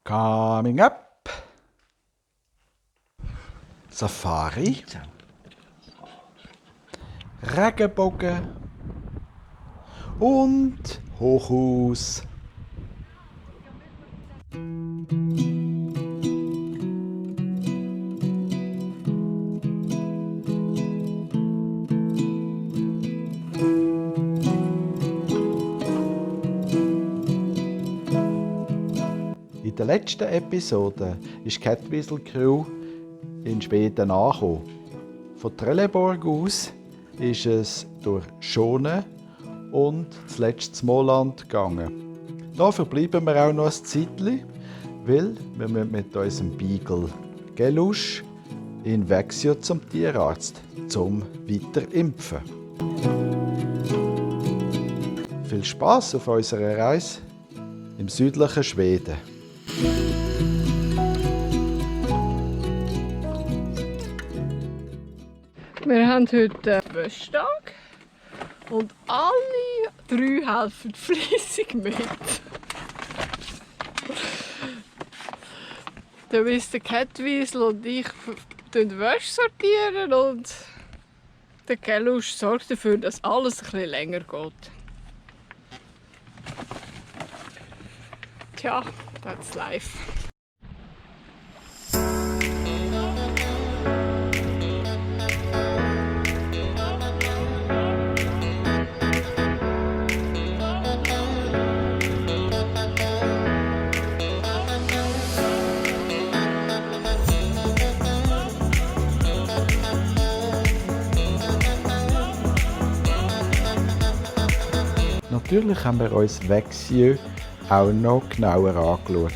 Coming up. Safari. Regenbogen. Und Hochhaus. In der letzten Episode ist die Kettwiesel Crew in Schweden angekommen. Von Trelleborg aus ist es durch Schonen und zuletzt Småland gegangen. Da verbleiben wir auch noch ein Zeitchen, weil wir mit unserem Beagle Gelusch in Växjö zum Tierarzt, zum weiter impfen. Viel Spaß auf unserer Reise im südlichen Schweden. Wir haben heute Wäschtag und alle 3 helfen fleissig mit. Der Mr. Kettwiesel und ich sortieren Wäsche sortieren und der Gelusch sorgt dafür, dass alles ein bisschen länger geht. Tja, that's life. Natürlich haben wir uns Växjö auch noch genauer angeschaut.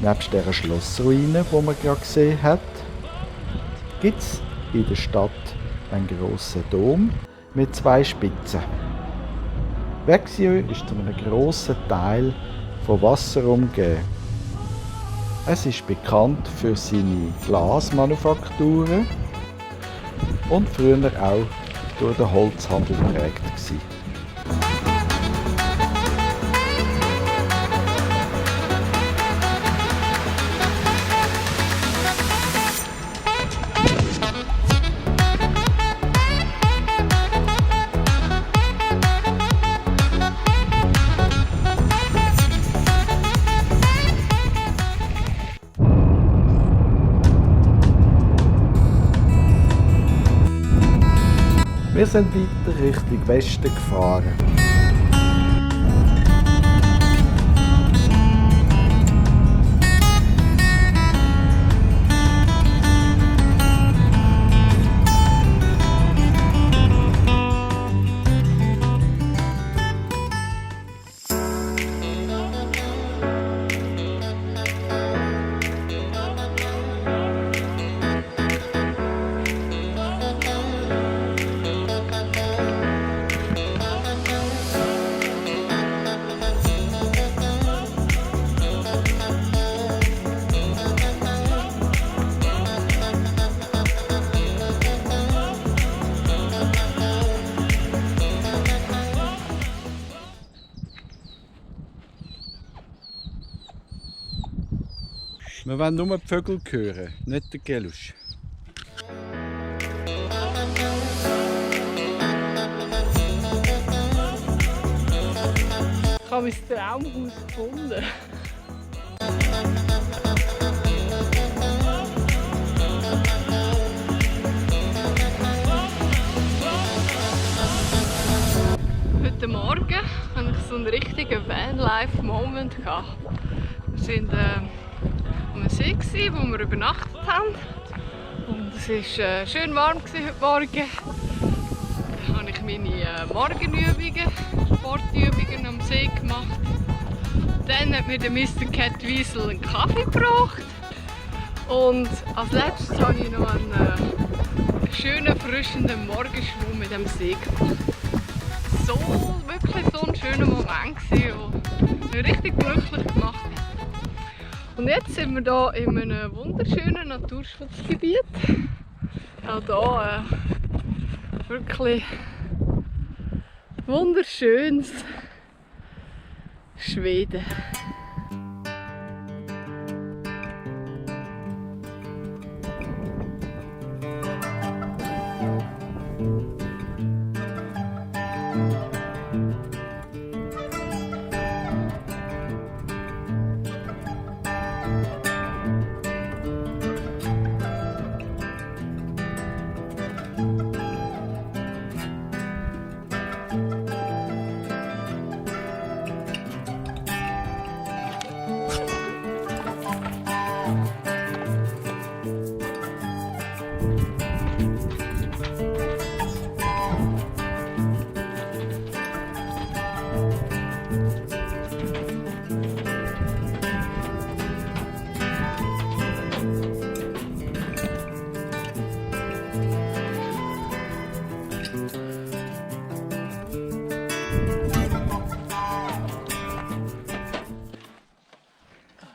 Nebst dieser Schlossruine, die man gerade gesehen hat, gibt es in der Stadt einen grossen Dom mit 2 Spitzen. Växjö ist zu einem grossen Teil von Wasser umgeben. Es ist bekannt für seine Glasmanufakturen und früher auch durch den Holzhandel geprägt gewesen. Wir sind weiter Richtung Westen gefahren. Wir wollen nur die Vögel hören, nicht den Gelusch. Ich habe mein Traumhaus gefunden. Heute Morgen hatte ich so einen richtigen Vanlife-Moment. Wir waren am See, wo wir übernachtet haben. Und es war schön warm heute Morgen. Dann habe ich meine Morgenübungen, Sportübungen am See gemacht. Dann hat mir der Mr. Kettwiesel einen Kaffee gebracht. Und als letztes habe ich noch einen schönen, erfrischenden Morgenschwumm mit dem See gemacht. Wirklich so ein schöner Moment gewesen, wo mich richtig glücklich gemacht. Und jetzt sind wir hier in einem wunderschönen Naturschutzgebiet. Auch hier wirklich wunderschönes Schweden.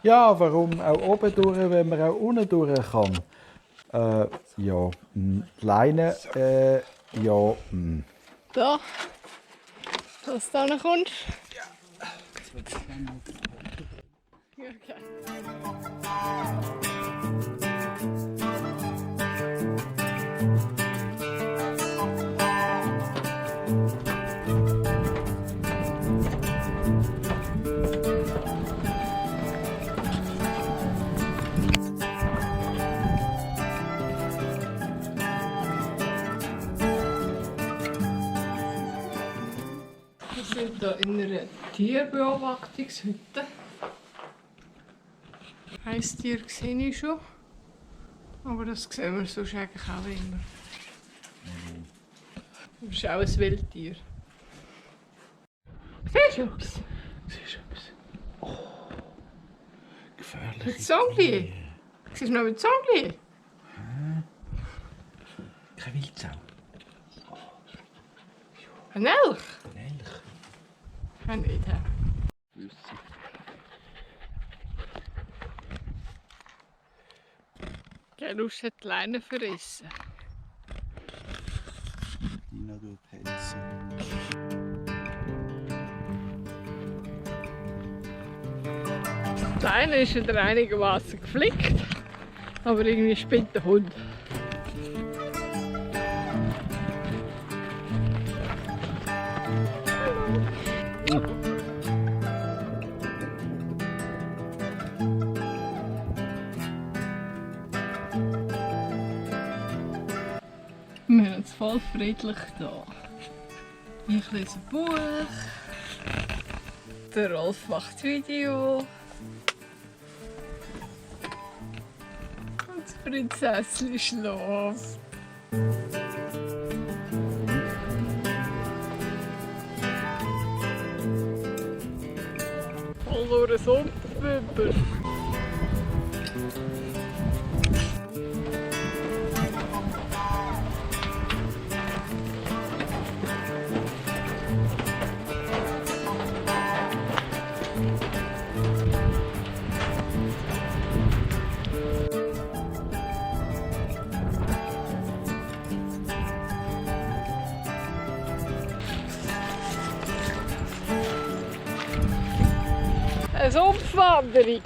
Ja, warum auch oben durch, wenn man auch unten durch kann? Ja, die Leine, ja. Da, dass du da noch kommst. Ja. Okay. Wir sind hier in einer Tierbeobachtungshütte. Heißtier sehe ich schon. Aber das sehen wir sonst eigentlich auch immer. Das ist auch ein Wildtier. Siehst du etwas? Siehst du etwas? Oh, gefährlich. Mit Sanglier? Siehst du noch mit Sanglier? Kein Wildsau. Ein Elch? Ein Elch. Kann nicht haben. Gelus hat die Leine verrissen. Dina tut helfen. Die Leine ist wieder einigermaßen geflickt, aber irgendwie spinnt der Hund. Wir haben es voll friedlich hier. Ich lese ein Buch, der Rolf macht Video und das Prinzesschen schläft. Voll nur ein Sonnenwimper. Eine Sumpfwanderung.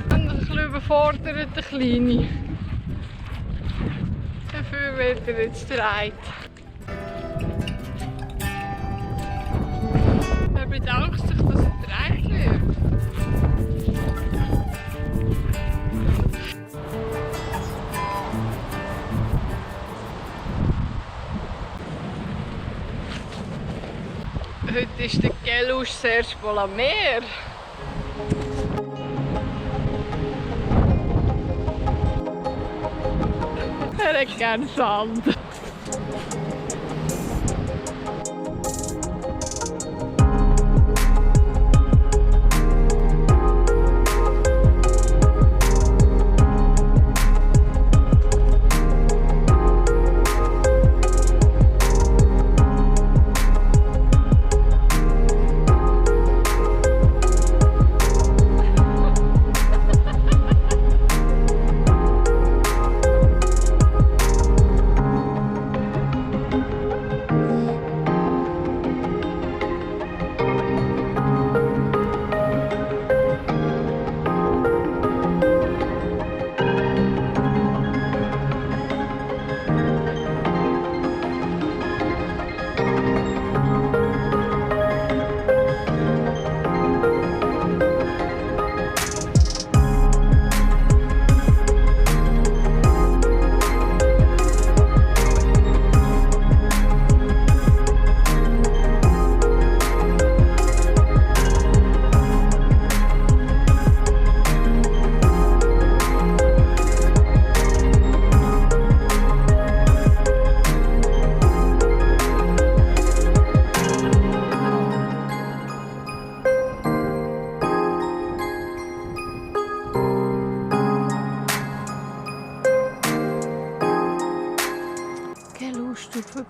Ein bisschen überfordert, der Kleine. Dafür wird er jetzt dreit. Er bedankt sich, dass er dreit wird. Heute ist der Gelus das erste Mal am Meer. Er hat gerne Sand.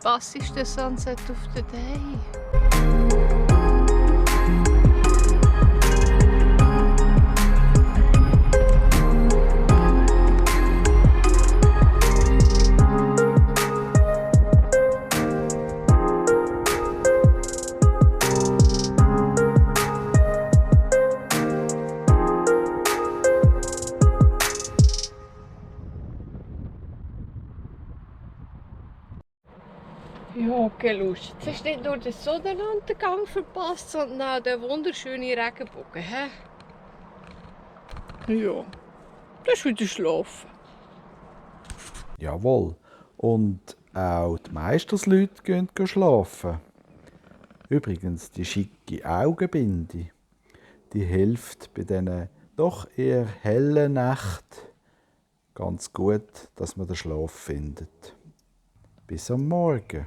verpasst den Sunset of the Day. Ja, keine Lust. Jetzt hast du nicht nur den Sonnenuntergang verpasst, sondern auch den wunderschönen Regenbogen. He? Ja, das ist wieder schlafen. Jawohl. Und auch die Meistersleute gehen schlafen. Übrigens, die schicke Augenbinde, die hilft bei diesen doch eher hellen Nächten ganz gut, dass man den Schlaf findet. Bis am Morgen.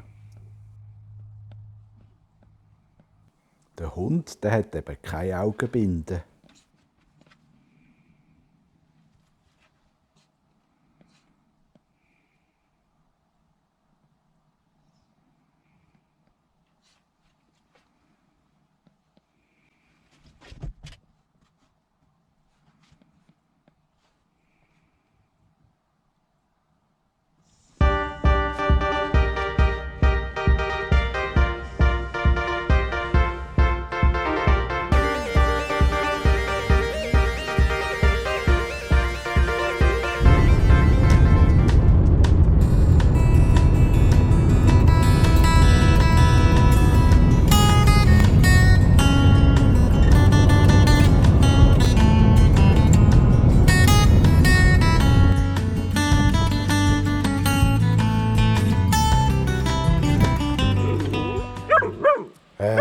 Der Hund, der hat eben keine Augenbinde.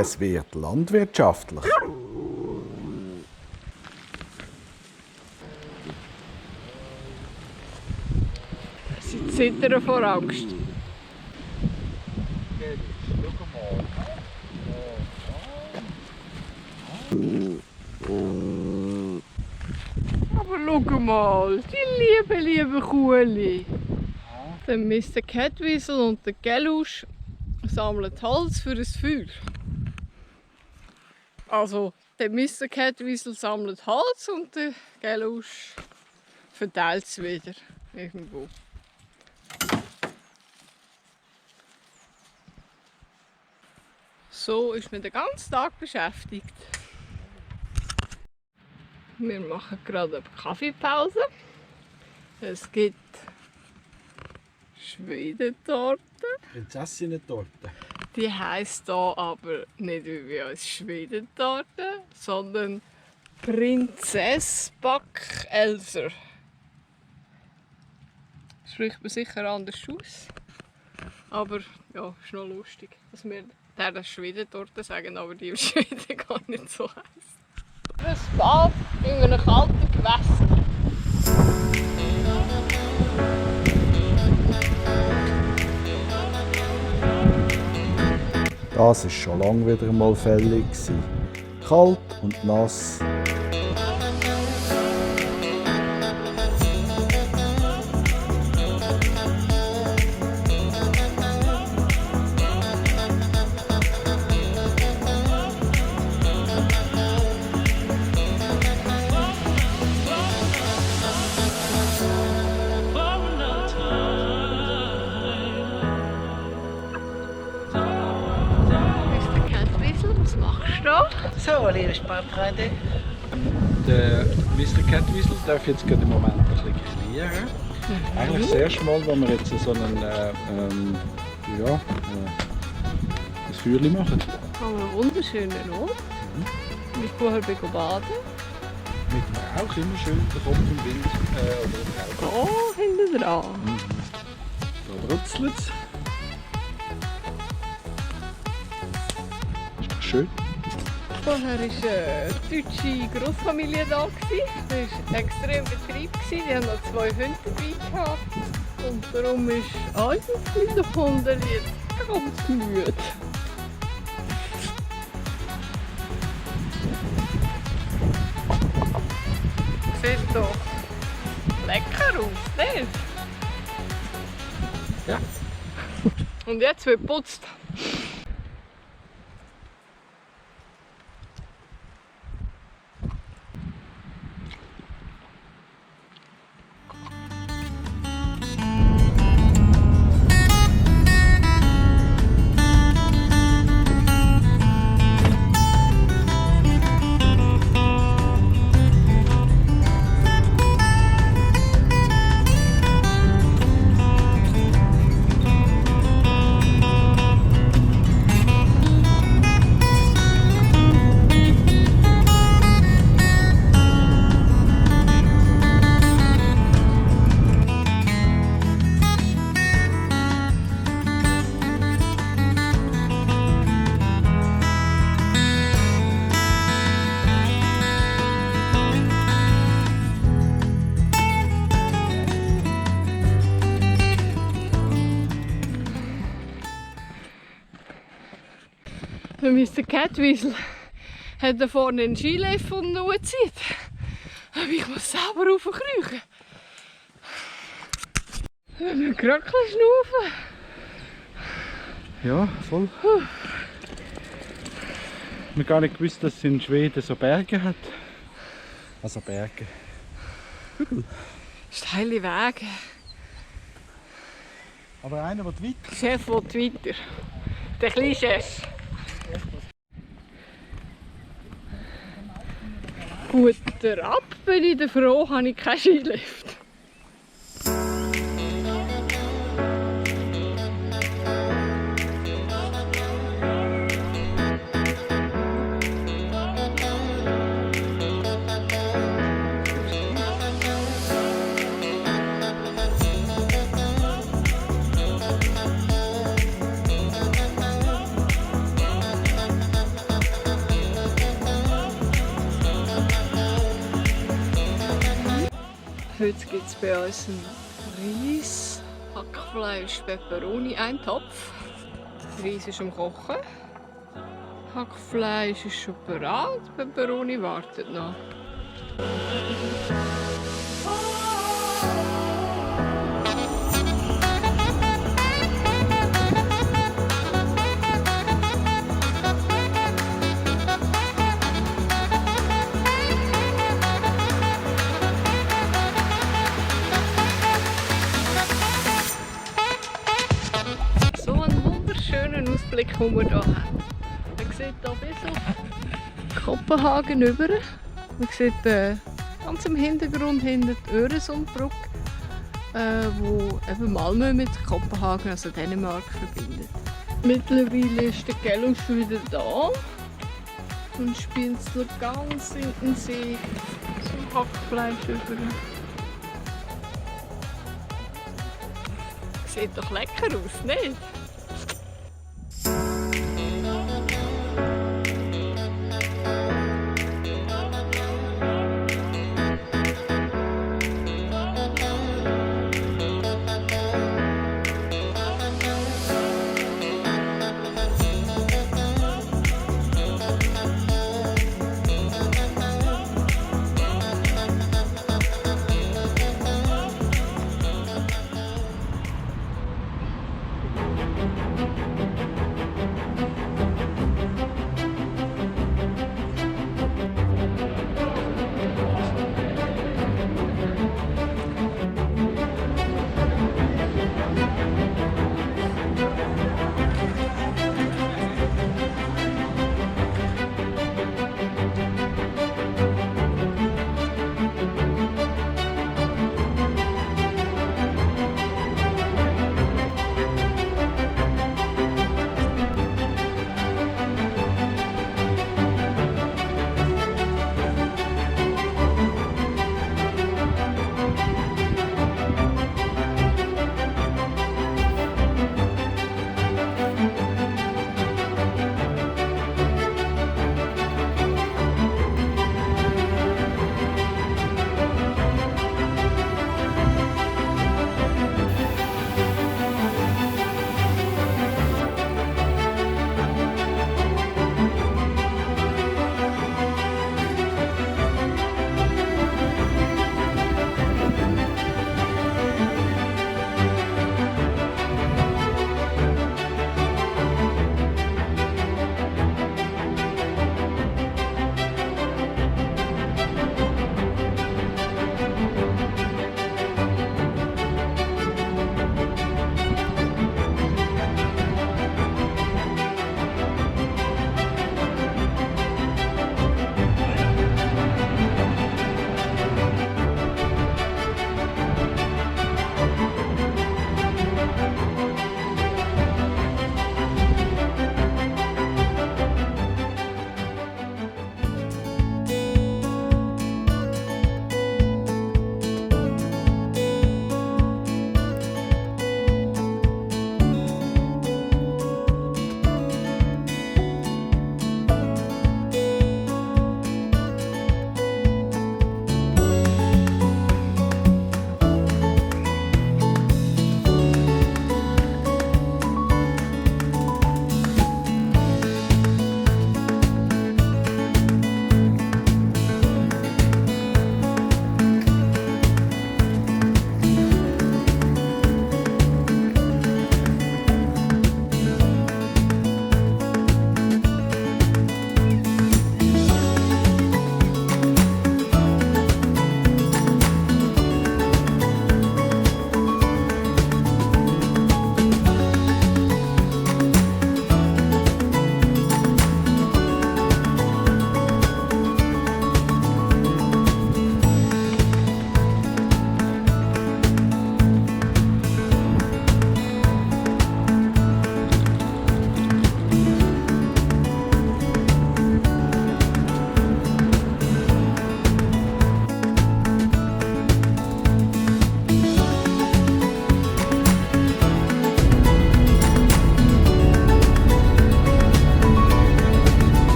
Es wird landwirtschaftlich. Sie zittern vor Angst. Aber schau mal, die liebe Kuhli. Der Mr. Catweasel und der Gelusch sammeln Holz für ein Feuer. Also, der Mr. Catweasel sammelt Holz und der Gelusch verteilt es wieder irgendwo. So ist man den ganzen Tag beschäftigt. Wir machen gerade eine Kaffeepause. Es gibt Schwedentorte. Prinzessinnen-Torte. Die heisst hier aber nicht wie bei uns Schwedentorte, sondern Prinzess Backelser. Spricht man sicher anders aus. Aber ja, ist noch lustig, dass wir der Schwedentorte sagen, aber die im Schweden gar nicht so heisst. Ein Bad in einem kalten Gewässer. Das war schon lange wieder mal fällig. Kalt und nass. Was machst du da? So, liebe Sportfreunde. Der Mr. Catweasel darf jetzt gerade im Moment ein bisschen kreieren. Eigentlich das erste Mal, wo wir jetzt so ein Feuerchen machen. Haben wir einen wunderschönen Ort. Wir vorher baden. Mit dem Rauch immer schön, der Kopf im Wind. Oder im Rauch. Oh, hinten dran. Da brutzelt es. Ist doch schön. Vorher war eine deutsche Großfamilie da. Es war extrem Betrieb. Die haben noch 2 Hunde dabei gehabt. Und darum ist unser kleiner Hund jetzt ganz müde. Sieht doch lecker aus, nicht? Ja. Und jetzt wird geputzt. Mr. Catwiesel hat da vorne einen Skilift und hochzieht. Aber ich muss selber raufkriechen. Ich muss gerade schnaufen. Ja, voll. Ich habe gar nicht gewusst, dass es in Schweden so Berge hat. Also Berge. Steile Wege. Aber einer, der weit. Der Chef will weiter. Der kleine Chef. Guter ab, bin ich froh, habe ich keinen Skilift. Heute gibt es bei uns einen Reis, Hackfleisch, Peperoni, einen Topf. Der Reis ist am Kochen. Hackfleisch ist schon bereit, Peperoni wartet noch. Ausblick, den wir hier haben. Man sieht hier bis auf Kopenhagen rüber. Man sieht ganz im Hintergrund hinter die Öresundbrücke, wo eben Malmö mit Kopenhagen, also Dänemark, verbindet. Mittlerweile ist der Gelusch wieder da und spienzelt ganz intensiv zum Hackfleisch über. Sieht doch lecker aus, nicht?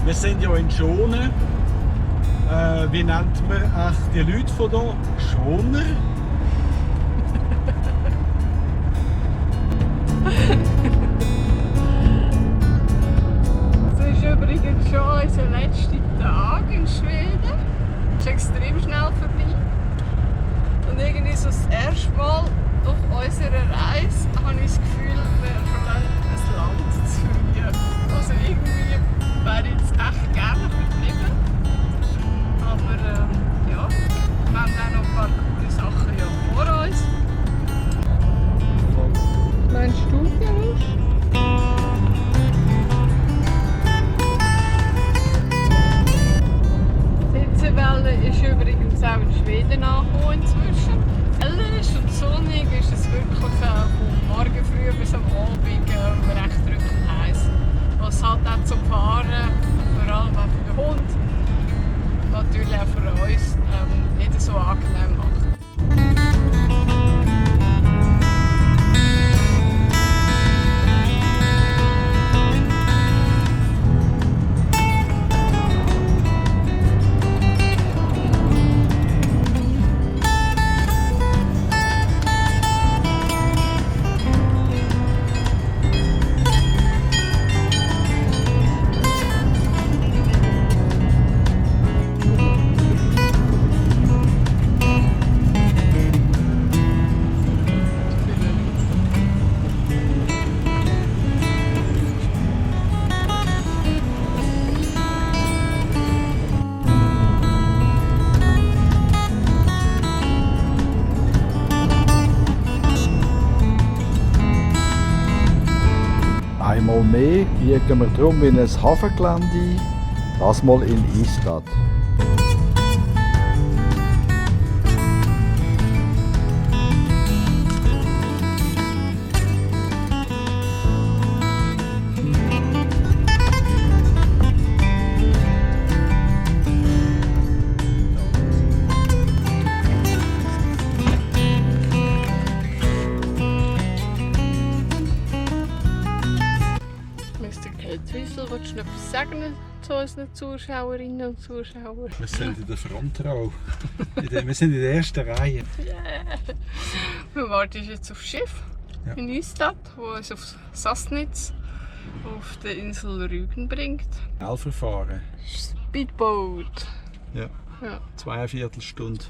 Wir sind ja in Schonen. Wie nennt man die Leute von hier? Schoner? Das ist übrigens schon unser letzter Tag in Schweden. Es ist extrem schnell vorbei. Und irgendwie so das erste Mal auf unserer Reise habe ich das Gefühl, wir verlassen das Land zu früh. Also irgendwie wäre ich jetzt echt gerne verblieben. Aber ja, wir haben auch noch ein paar coole Sachen ja vor uns. Meinst du, Janusz? Die Hitzewelle ist übrigens auch in Schweden angekommen inzwischen. Heller ist und sonnig ist es wirklich von morgen früh bis am Abend recht drückend heiß. Was halt auch zum Fahren, vor allem auch für den Hund, natürlich auch für uns, nicht so angenehm macht. Einmal mehr biegen wir drum in ein Hafengelände ein, das mal in Ystad. Mr. Kettwiesel, willst du noch etwas sagen zu unseren Zuschauerinnen und Zuschauern? Wir sind in der Frontrow. Wir sind in der ersten Reihe. Yeah. Wir warten jetzt auf das Schiff in Ystad, das uns auf Sassnitz auf der Insel Rügen bringt. Schnellverfahren. Speedboat. Ja. Ja. 2,25 Stunden.